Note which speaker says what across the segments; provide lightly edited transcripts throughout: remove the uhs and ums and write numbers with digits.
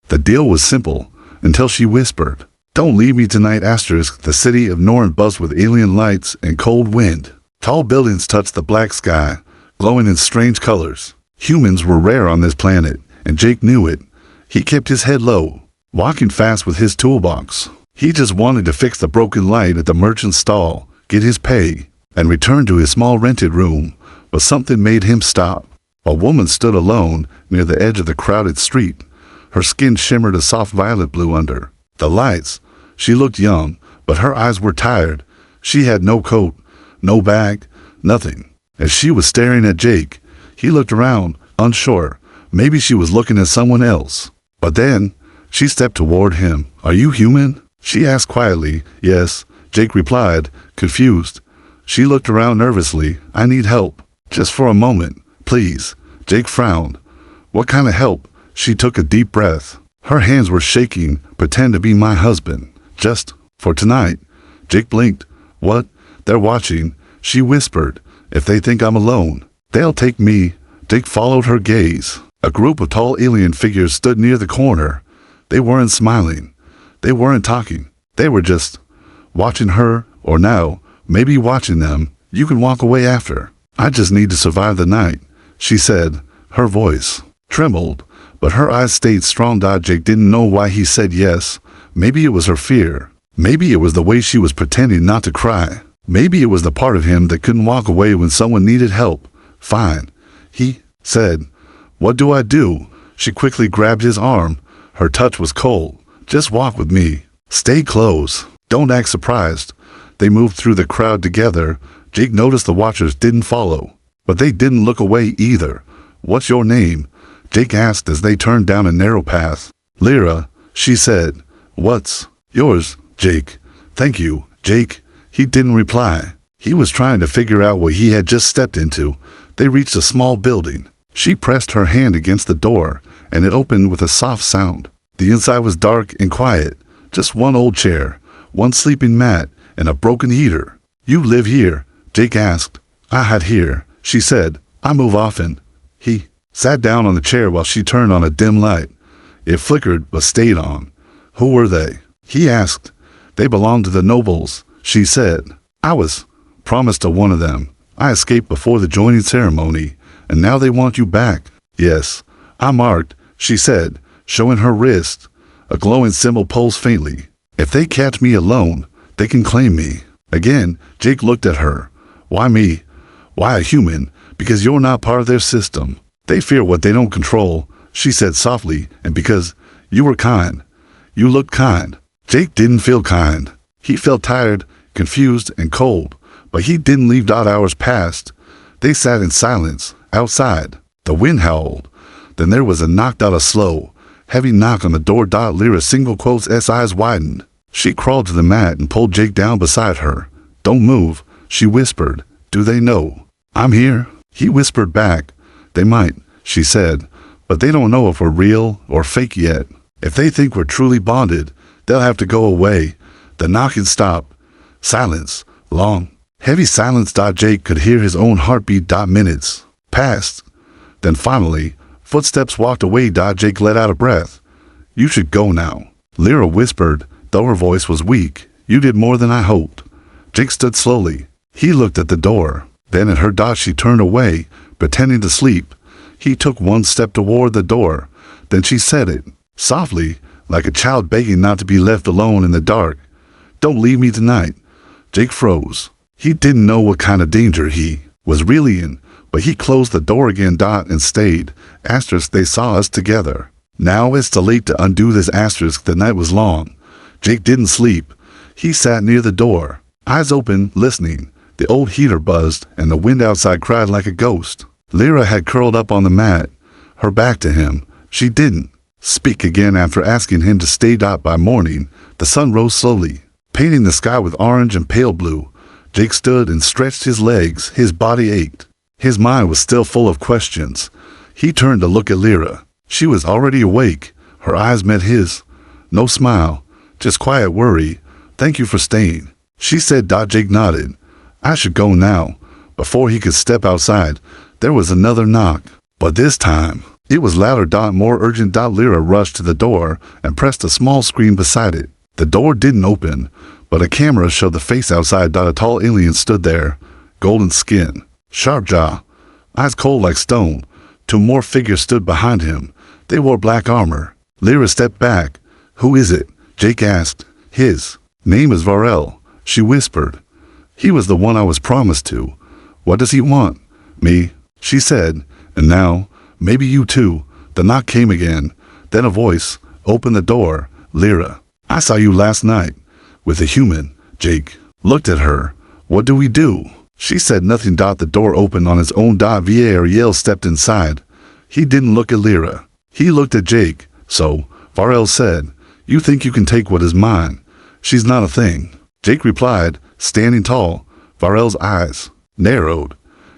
Speaker 1: The deal was simple, until she whispered, "Don't leave me tonight." The city of Norn buzzed with alien lights and cold wind. Tall buildings touched the black sky, glowing in strange colors. Humans were rare on this planet, and Jake knew it. He kept his head low, walking fast with his toolbox. He just wanted to fix the broken light at the merchant's stall, get his pay, and return to his small rented room. But something made him stop. A woman stood alone near the edge of the crowded street. Her skin shimmered a soft violet blue under the lights. She looked young, but her eyes were tired. She had no coat, no bag, nothing. As she was staring at Jake, he looked around, unsure. Maybe she was looking at someone else. But then, she stepped toward him. "Are you human?" she asked quietly. "Yes," Jake replied, confused. She looked around nervously. "I need help. Just for a moment, please." Jake frowned. "What kind of help?" She took a deep breath. Her hands were shaking. "Pretend to be my husband. Just for tonight." Jake blinked. "What? They're watching," she whispered. "If they think I'm alone, they'll take me." Jake followed her gaze. A group of tall alien figures stood near the corner. They weren't smiling. They weren't talking. They were just watching her, or now, maybe watching them. "You can walk away after. I just need to survive the night," she said. Her voice trembled, but her eyes stayed strong. Jake didn't know why he said yes. Maybe it was her fear. Maybe it was the way she was pretending not to cry. Maybe it was the part of him that couldn't walk away when someone needed help. "Fine," he said. "What do I do?" She quickly grabbed his arm. Her touch was cold. "Just walk with me. Stay close. Don't act surprised." They moved through the crowd together. Jake noticed the watchers didn't follow, but they didn't look away either. "What's your name?" Jake asked as they turned down a narrow path. "Lyra," she said. "What's yours?" "Jake." "Thank you, Jake." He didn't reply. He was trying to figure out what he had just stepped into. They reached a small building. She pressed her hand against the door, and it opened with a soft sound. The inside was dark and quiet. Just one old chair, one sleeping mat, and a broken heater. "You live here?" Jake asked. "I hide here," she said. "I move often." He sat down on the chair while she turned on a dim light. It flickered but stayed on. "Who were they?" he asked. "They belonged to the nobles," she said. "I was promised to one of them. I escaped before the joining ceremony, and now they want you back." "Yes, I'm marked," she said, showing her wrist. A glowing symbol pulsed faintly. "If they catch me alone, they can claim me." Again, Jake looked at her. "Why me? Why a human?" "Because you're not part of their system. They fear what they don't control," she said softly. "And because you were kind. You looked kind." Jake didn't feel kind. He felt tired, confused, and cold. But he didn't leave. Hours passed. They sat in silence, outside. The wind howled. Then there was a knock. A slow, heavy knock on the door. Lyra single quotes S eyes widened. She crawled to the mat and pulled Jake down beside her. "Don't move," she whispered. "Do they know I'm here?" He whispered back. "They might," she said, "but they don't know if we're real or fake yet. If they think we're truly bonded, they'll have to go away." The knocking stopped. Silence. Long, heavy silence. Jake could hear his own heartbeat. Minutes passed. Then finally, footsteps walked away. Jake let out a breath. "You should go now," Lyra whispered, though her voice was weak. "You did more than I hoped." Jake stood slowly. He looked at the door, then at her. She turned away, pretending to sleep. He took one step toward the door. Then she said it, softly, like a child begging not to be left alone in the dark. "Don't leave me tonight." Jake froze. He didn't know what kind of danger he was really in, but he closed the door again. And stayed. They saw us together. Now it's too late to undo this. The night was long. Jake didn't sleep. He sat near the door, eyes open, listening. The old heater buzzed, and the wind outside cried like a ghost. Lyra had curled up on the mat, her back to him. She didn't speak again after asking him to stay. By morning, the sun rose slowly, painting the sky with orange and pale blue. Jake stood and stretched his legs. His body ached. His mind was still full of questions. He turned to look at Lyra. She was already awake. Her eyes met his. No smile, just quiet worry. "Thank you for staying," she said. Jake nodded. "I should go now." Before he could step outside, there was another knock. But this time, It was louder. More urgent. Lyra rushed to the door and pressed a small screen beside it. The door didn't open, but a camera showed the face outside. A tall alien stood there, golden skin, sharp jaw, eyes cold like stone. Two more figures stood behind him. They wore black armor. Lyra stepped back. "Who is it?" Jake asked. "His name is Varel," she whispered. "He was the one I was promised to." "What does he want?" "Me," she said. "And now, maybe you too." The knock came again. Then a voice. "Open the door, Lyra. I saw you last night with a human." Jake looked at her. "What do we do?" She said nothing. The door opened on its own. Ariel stepped inside. He didn't look at Lyra. He looked at Jake. "So," Varel said, "you think you can take what is mine? She's not a thing." Jake replied, standing tall. Varel's eyes narrowed.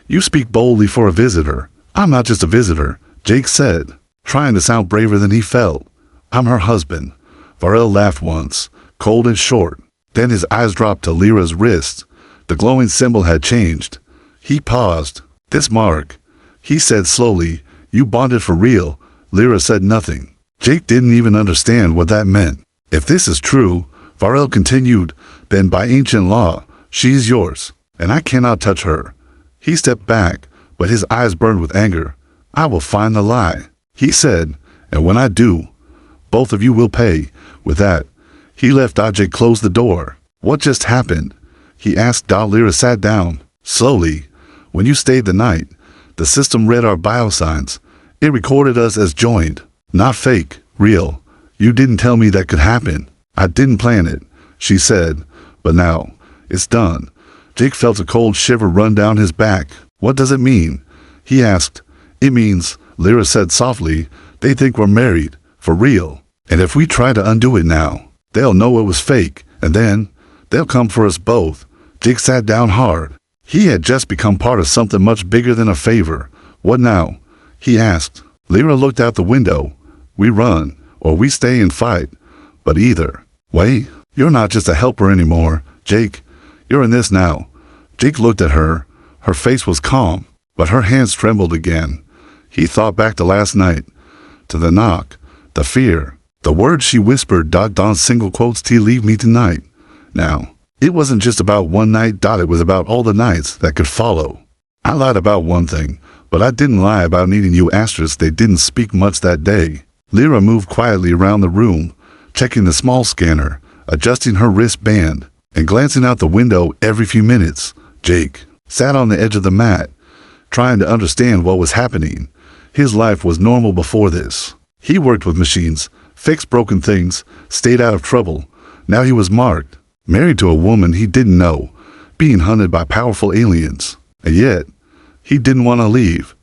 Speaker 1: "You speak boldly for a visitor." "I'm not just a visitor," Jake said, trying to sound braver than he felt. "I'm her husband." Varel laughed once, cold and short. Then his eyes dropped to Lyra's wrist. The glowing symbol had changed. He paused. "This mark," he said slowly. "You bonded for real." Lyra said nothing. Jake didn't even understand what that meant. "If this is true," Varel continued, "then by ancient law, she is yours, and I cannot touch her." He stepped back, but his eyes burned with anger. "I will find the lie," he said, "and when I do, both of you will pay." With that, he left. Jake closed the door. "What just happened?" he asked. Lyra sat down. "Slowly. When you stayed the night, the system read our biosigns. It recorded us as joined. Not fake, real. You didn't tell me that could happen. I didn't plan it," she said. "But now, it's done." Jake felt a cold shiver run down his back. "What does it mean?" he asked. "It means," Lyra said softly, "they think we're married, for real. And if we try to undo it now, they'll know it was fake, and then they'll come for us both." Jake sat down hard. He had just become part of something much bigger than a favor. "What now?" he asked. Lyra looked out the window. "We run, or we stay and fight. But either way, you're not just a helper anymore, Jake. You're in this now." Jake looked at her. Her face was calm, but her hands trembled again. He thought back to last night, to the knock, the fear, the words she whispered. Don single quotes to leave me tonight. Now, it wasn't just about one night. It was about all the nights that could follow. "I lied about one thing, but I didn't lie about needing you." They didn't speak much that day. Lyra moved quietly around the room, checking the small scanner, adjusting her wristband, and glancing out the window every few minutes. Jake sat on the edge of the mat, trying to understand what was happening. His life was normal before this. He worked with machines, fixed broken things, stayed out of trouble. Now he was marked, married to a woman he didn't know, being hunted by powerful aliens. And yet, he didn't want to leave.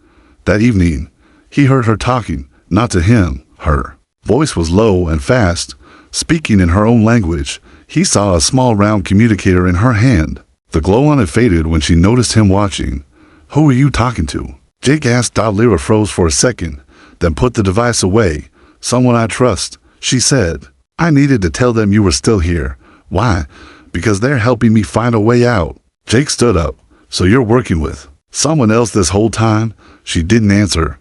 Speaker 1: That evening, he heard her talking, not to him, her voice was low and fast, speaking in her own language. He saw a small round communicator in her hand. The glow on it faded when she noticed him watching. "Who are you talking to?" Jake asked. Lyra froze for a second, then put the device away. "Someone I trust," she said. "I needed to tell them you were still here." "Why?" "Because they're helping me find a way out." Jake stood up. "So you're working with someone else this whole time?" She didn't answer.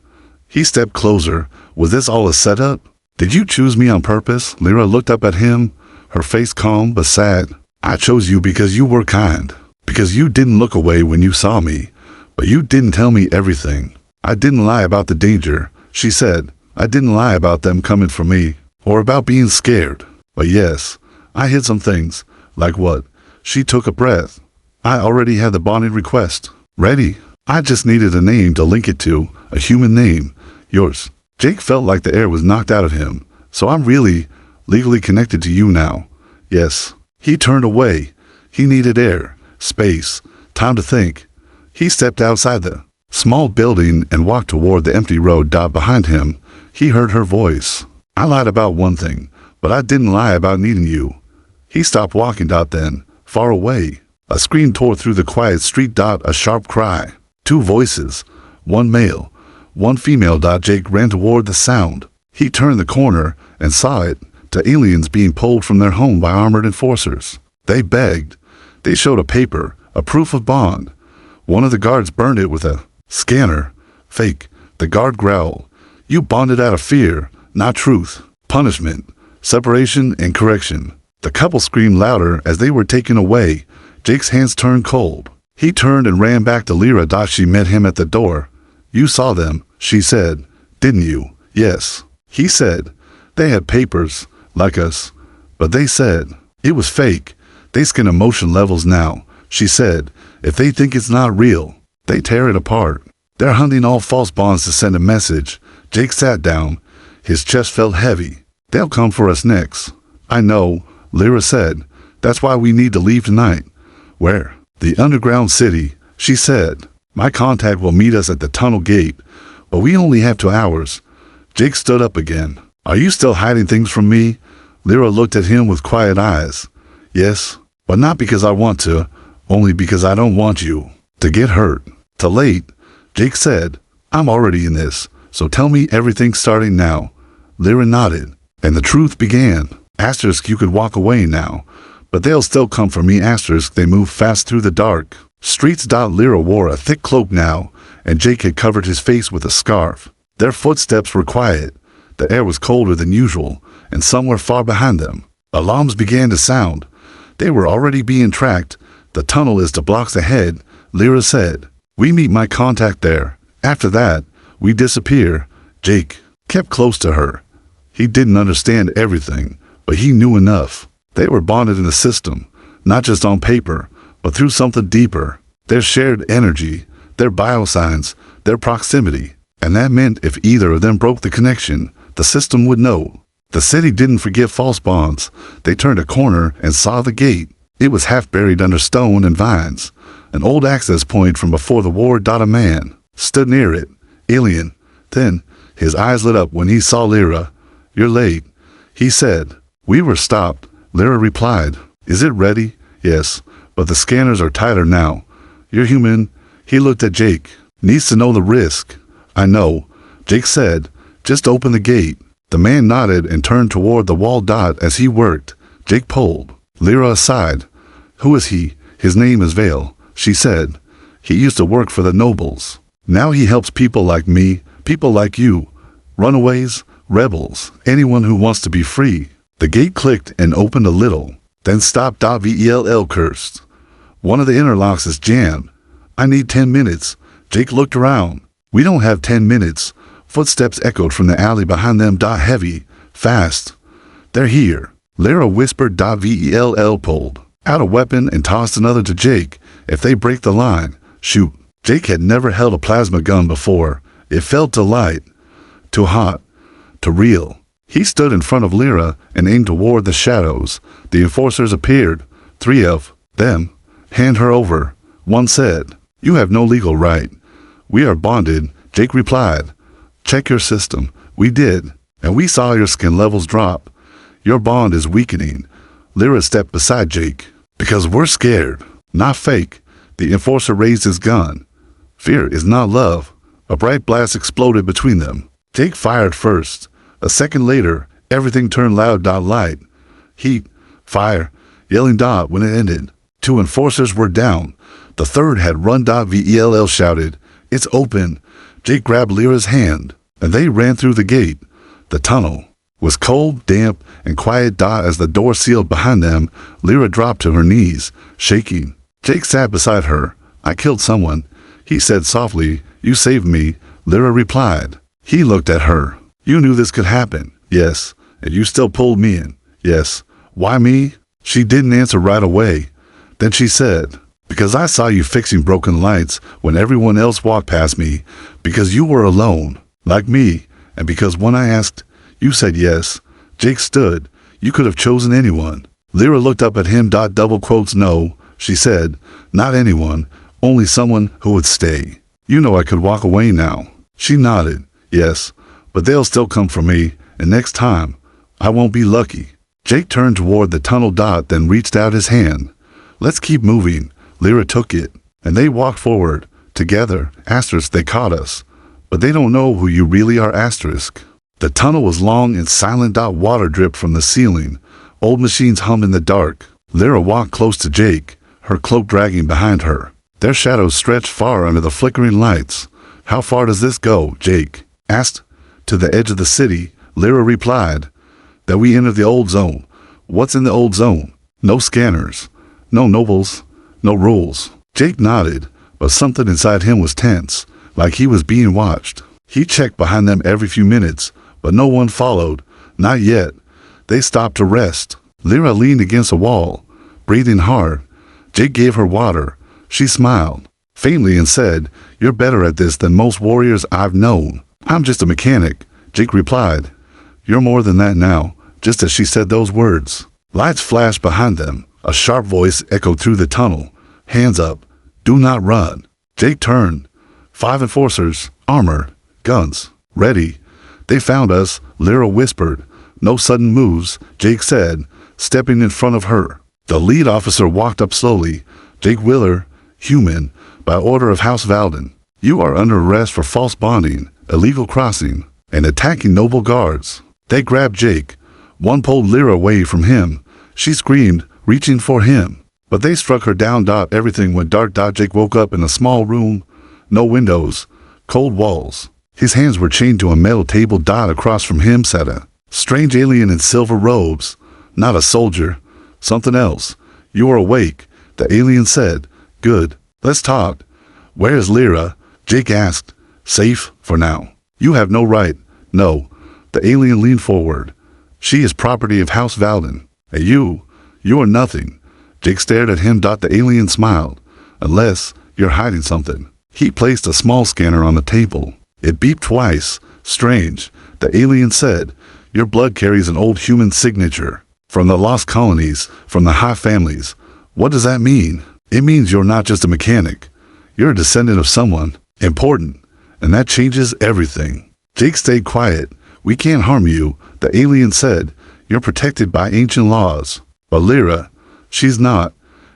Speaker 1: He stepped closer. "Was this all a setup? Did you choose me on purpose?" Lyra looked up at him, her face calm but sad. "I chose you because you were kind, because you didn't look away when you saw me, but you didn't tell me everything. I didn't lie about the danger," she said. "I didn't lie about them coming for me, or about being scared. But yes, I hid some things." "Like what?" She took a breath. "I already had the bonding request ready. I just needed a name to link it to, a human name. Yours." Jake felt like the air was knocked out of him. "So I'm really, legally connected to you now?" "Yes." He turned away. He needed air, space, time to think. He stepped outside the small building and walked toward the empty road. Behind him, he heard her voice. "I lied about one thing, but I didn't lie about needing you." He stopped walking. Then, far away, a scream tore through the quiet street. A sharp cry. Two voices, one male, one female. Jake ran toward the sound. He turned the corner and saw it, to aliens being pulled from their home by armored enforcers. They begged. They showed a paper, a proof of bond. One of the guards burned it with a scanner. "Fake," the guard growled. You bonded out of fear, not truth. Punishment, separation, and correction. The couple screamed louder as they were taken away. Jake's hands turned cold. He turned and ran back to Lyra. She met him at the door. You saw them, she said. Didn't you? Yes. He said. They had papers, like us. But they said, it was fake. They scan emotion levels now, she said. If they think it's not real, they tear it apart. They're hunting all false bonds to send a message. Jake sat down. His chest felt heavy. They'll come for us next. I know, Lyra said. That's why we need to leave tonight. Where? The underground city, she said. My contact will meet us at the tunnel gate, but we only have 2 hours. Jake stood up again. Are you still hiding things from me? Lyra looked at him with quiet eyes. Yes, but not because I want to, only because I don't want you to get hurt. Too late, Jake said. I'm already in this, so tell me everything starting now. Lyra nodded, and the truth began. Asterisk, you could walk away now, but they'll still come for me. Asterisk, they moved fast through the dark streets. Lyra wore a thick cloak now, and Jake had covered his face with a scarf. Their footsteps were quiet. The air was colder than usual, and somewhere far behind them, alarms began to sound. They were already being tracked. The tunnel is 2 blocks ahead, Lyra said. We meet my contact there. After that, we disappear. Jake kept close to her. He didn't understand everything, but he knew enough. They were bonded in the system, not just on paper, but through something deeper. Their shared energy, their biosigns, their proximity. And that meant if either of them broke the connection, the system would know. The city didn't forget false bonds. They turned a corner and saw the gate. It was half buried under stone and vines. An old access point from before the war. A man stood near it. Alien. Then, his eyes lit up when he saw Lyra. You're late, he said. We were stopped, Lyra replied. Is it ready? Yes, but the scanners are tighter now. You're human. He looked at Jake. Needs to know the risk. I know, Jake said. Just open the gate. The man nodded and turned toward the wall. As he worked, Jake pulled Lyra aside. Who is he? His name is Vale, she said. He used to work for the nobles. Now he helps people like me, people like you. Runaways, rebels, anyone who wants to be free. The gate clicked and opened a little, then stopped. Vell cursed. One of the interlocks is jammed. I need 10 minutes. Jake looked around. We don't have 10 minutes. Footsteps echoed from the alley behind them. Heavy, fast. They're here. Lyra whispered. Vell pulled out a weapon and tossed another to Jake. If they break the line, shoot. Jake had never held a plasma gun before. It felt too light, too hot, too real. He stood in front of Lyra and aimed toward the shadows. The enforcers appeared. 3 of them. Hand her over. One said, You have no legal right. We are bonded, Jake replied. Check your system. We did, and we saw your skin levels drop. Your bond is weakening. Lyra stepped beside Jake. Because we're scared, not fake. The enforcer raised his gun. Fear is not love. A bright blast exploded between them. Jake fired first. A second later, everything turned loud. Light, heat, fire, yelling. When it ended, 2 enforcers were down. The third had run. Vell shouted, It's open. Jake grabbed Lyra's hand, and they ran through the gate. The tunnel was cold, damp, and quiet. As the door sealed behind them, Lyra dropped to her knees, shaking. Jake sat beside her. I killed someone, he said softly. You saved me, Lyra replied. He looked at her. You knew this could happen. Yes. And you still pulled me in. Yes. Why me? She didn't answer right away. Then she said, Because I saw you fixing broken lights when everyone else walked past me. Because you were alone, like me. And because when I asked, you said yes. Jake stood. You could have chosen anyone. Lyra looked up at him. Double quotes. No, she said. Not anyone. Only someone who would stay. You know I could walk away now. She nodded. Yes, but they'll still come for me, and next time, I won't be lucky. Jake turned toward the tunnel. Then reached out his hand. Let's keep moving. Lyra took it, and they walked forward. Together. Asterisk, they caught us. But they don't know who you really are. Asterisk. The tunnel was long and silent. Water dripped from the ceiling. Old machines hummed in the dark. Lyra walked close to Jake, her cloak dragging behind her. Their shadows stretched far under the flickering lights. How far does this go? Jake asked. To the edge of the city, Lyra replied. That we entered the old zone. What's in the old zone? No scanners. No nobles. No rules. Jake nodded, but something inside him was tense, like he was being watched. He checked behind them every few minutes, but no one followed. Not yet. They stopped to rest. Lyra leaned against a wall, breathing hard. Jake gave her water. She smiled faintly and said, "You're better at this than most warriors I've known." "I'm just a mechanic," Jake replied. "You're more than that now," just as she said those words. Lights flashed behind them. A sharp voice echoed through the tunnel. "Hands up. Do not run." Jake turned. 5 enforcers, armored, guns, ready. "They found us," Lyra whispered. "No sudden moves," Jake said, stepping in front of her. The lead officer walked up slowly. "Jake Wheeler, human, by order of House Valden. You are under arrest for false bonding, illegal crossing, and attacking noble guards." They grabbed Jake. One pulled Lyra away from him. She screamed, reaching for him. But they struck her down. Everything went dark. Jake woke up in a small room. No windows. Cold walls. His hands were chained to a metal table. Across from him sat a strange alien in silver robes. Not a soldier. Something else. "You are awake," the alien said. "Good. Let's talk." "Where is Lyra?" Jake asked. "Safe, for now." "You have no right." "No." The alien leaned forward. "She is property of House Valden. And you are nothing." Jake stared at him. The alien smiled. "Unless you're hiding something." He placed a small scanner on the table. It beeped twice. "Strange," the alien said. "Your blood carries an old human signature. From the lost colonies, from the high families." "What does that mean?" "It means you're not just a mechanic. You're a descendant of someone important, and that changes everything." Jake stayed quiet. "We can't harm you," the alien said. "You're protected by ancient laws." "But Lyra, she's not."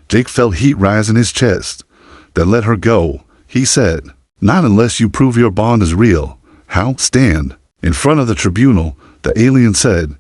Speaker 1: Jake felt heat rise in his chest. "Then let her go," he said. "Not unless you prove your bond is real." "How?" "Stand in front of the tribunal," the alien said.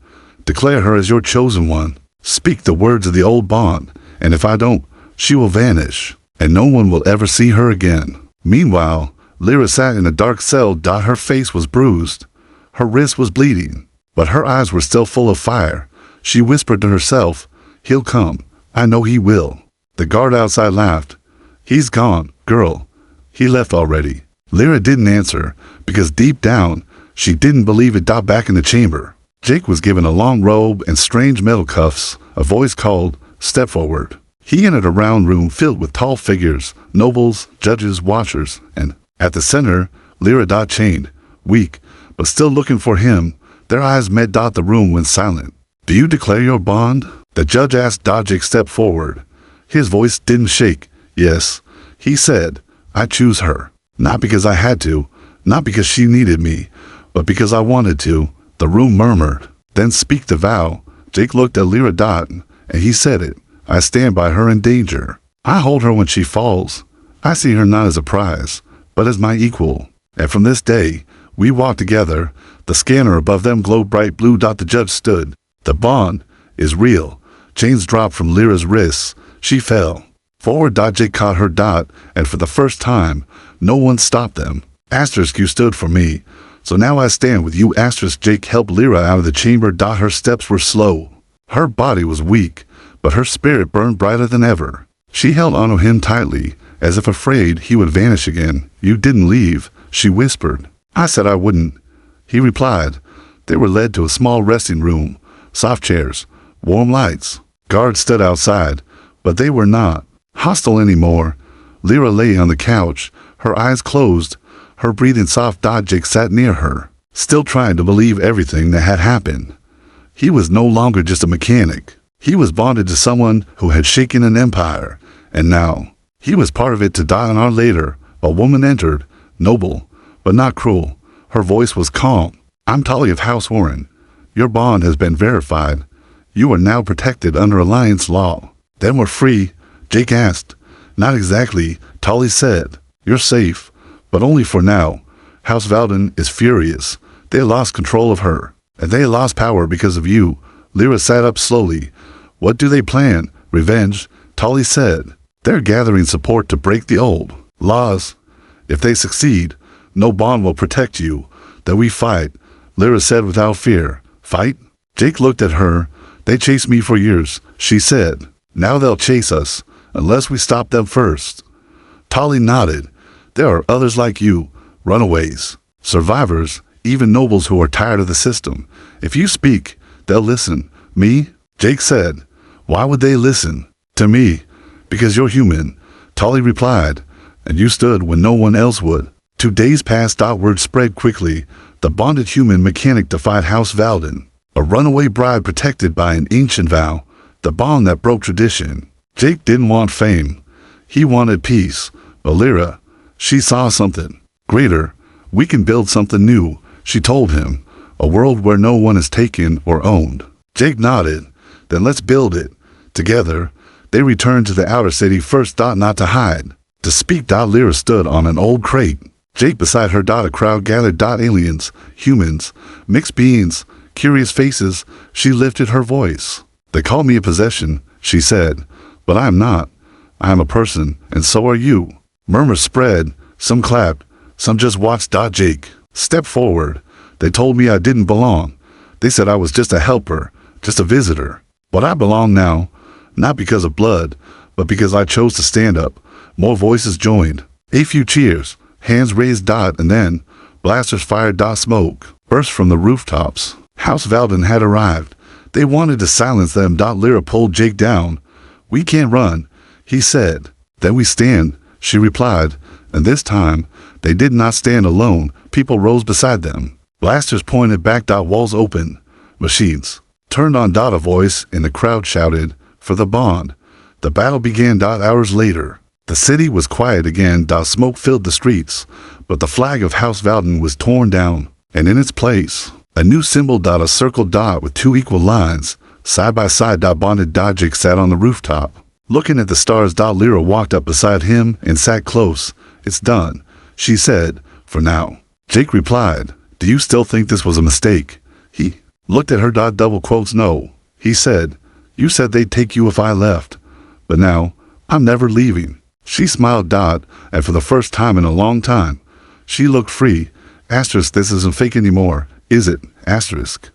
Speaker 1: "Declare her as your chosen one. Speak the words of the old bond, and if I don't, she will vanish, and no one will ever see her again." Meanwhile, Lyra sat in a dark cell. Her face was bruised. Her wrist was bleeding, but her eyes were still full of fire. She whispered to herself, "He'll come. I know he will." The guard outside laughed. "He's gone, girl. He left already." Lyra didn't answer, because deep down, she didn't believe it. Back in the chamber, Jake was given a long robe and strange metal cuffs. A voice called, "Step forward." He entered a round room filled with tall figures, nobles, judges, watchers, and at the center, Lyra chained, weak, but still looking for him. Their eyes met. The room went silent. "Do you declare your bond?" the judge asked. Jake stepped forward. His voice didn't shake. "Yes," he said. "I choose her. Not because I had to, not because she needed me, but because I wanted to." The room murmured. "Then speak the vow." Jake looked at Lyra, and he said it. "I stand by her in danger. I hold her when she falls. I see her not as a prize, but as my equal. And from this day, we walk together." The scanner above them glowed bright blue. The judge stood. "The bond is real." Chains dropped from Lyra's wrists. She fell. Forward. Jake caught her. And for the first time, no one stopped them. "You stood for me. So now I stand with you." Jake helped Lyra out of the chamber. Her steps were slow. Her body was weak, but her spirit burned brighter than ever. She held onto him tightly, as if afraid he would vanish again. "You didn't leave," she whispered. "I said I wouldn't," he replied. They were led to a small resting room. Soft chairs, warm lights. Guards stood outside, but they were not hostile anymore. Lyra lay on the couch, her eyes closed, her breathing soft. Jake sat near her, still trying to believe everything that had happened. He was no longer just a mechanic. He was bonded to someone who had shaken an empire, and now he was part of it. To die an hour later, a woman entered, noble, but not cruel. Her voice was calm. "I'm Tali of House Warren. Your bond has been verified. You are now protected under Alliance law." "Then we're free?" Jake asked. "Not exactly," Tali said. "You're safe, but only for now. House Valden is furious. They lost control of her, and they lost power because of you." Lyra sat up slowly. "What do they plan?" "Revenge," Tali said. "They're gathering support to break the old laws. If they succeed, no bond will protect you. That we fight, Lyra said without fear. Fight? Jake looked at her. They chased me for years, she said. Now they'll chase us, unless we stop them first. Tali nodded. There are others like you, runaways, survivors, even nobles who are tired of the system. If you speak, they'll listen. Me? Jake said. Why would they listen? To me. Because you're human, Tali replied, and you stood when no one else would. 2 days passed. Word spread quickly. The bonded human mechanic defied House Valden, a runaway bride protected by an ancient vow, the bond that broke tradition. Jake didn't want fame. He wanted peace. But Lyra, she saw something greater. We can build something new, she told him. A world where no one is taken or owned. Jake nodded. Then let's build it. Together, they returned to the outer city first. Not to hide. To speak. Lyra stood on an old crate. Jake beside her. A crowd gathered. Aliens, humans, mixed beings, curious faces. She lifted her voice. They call me a possession, she said, but I am not. I am a person, and so are you. Murmurs spread. Some clapped. Some just watched. Jake stepped forward. They told me I didn't belong. They said I was just a helper, just a visitor. But I belong now, not because of blood, but because I chose to stand up. More voices joined. A few cheers, hands raised. And then blasters fired. Smoke burst from the rooftops. House Valden had arrived. They wanted to silence them. Lyra pulled Jake down. We can't run, he said. Then we stand, she replied. And this time, they did not stand alone. People rose beside them. Blasters pointed back. Walls open. Machines turned on. A voice in the crowd shouted, for the bond. The battle began. Hours later, the city was quiet again. Smoke filled the streets, but the flag of House Valden was torn down, and in its place, a new symbol. A circled dot with 2 equal lines, side by side. Bonded. Jake sat on the rooftop, looking at the stars. Lyra walked up beside him and sat close. It's done, she said, for now. Jake replied, do you still think this was a mistake? He looked at her. Double quotes. No, he said. You said they'd take you if I left, but now I'm never leaving. She smiled. And for the first time in a long time, she looked free. Asterisk, this isn't fake anymore, is it? Asterisk.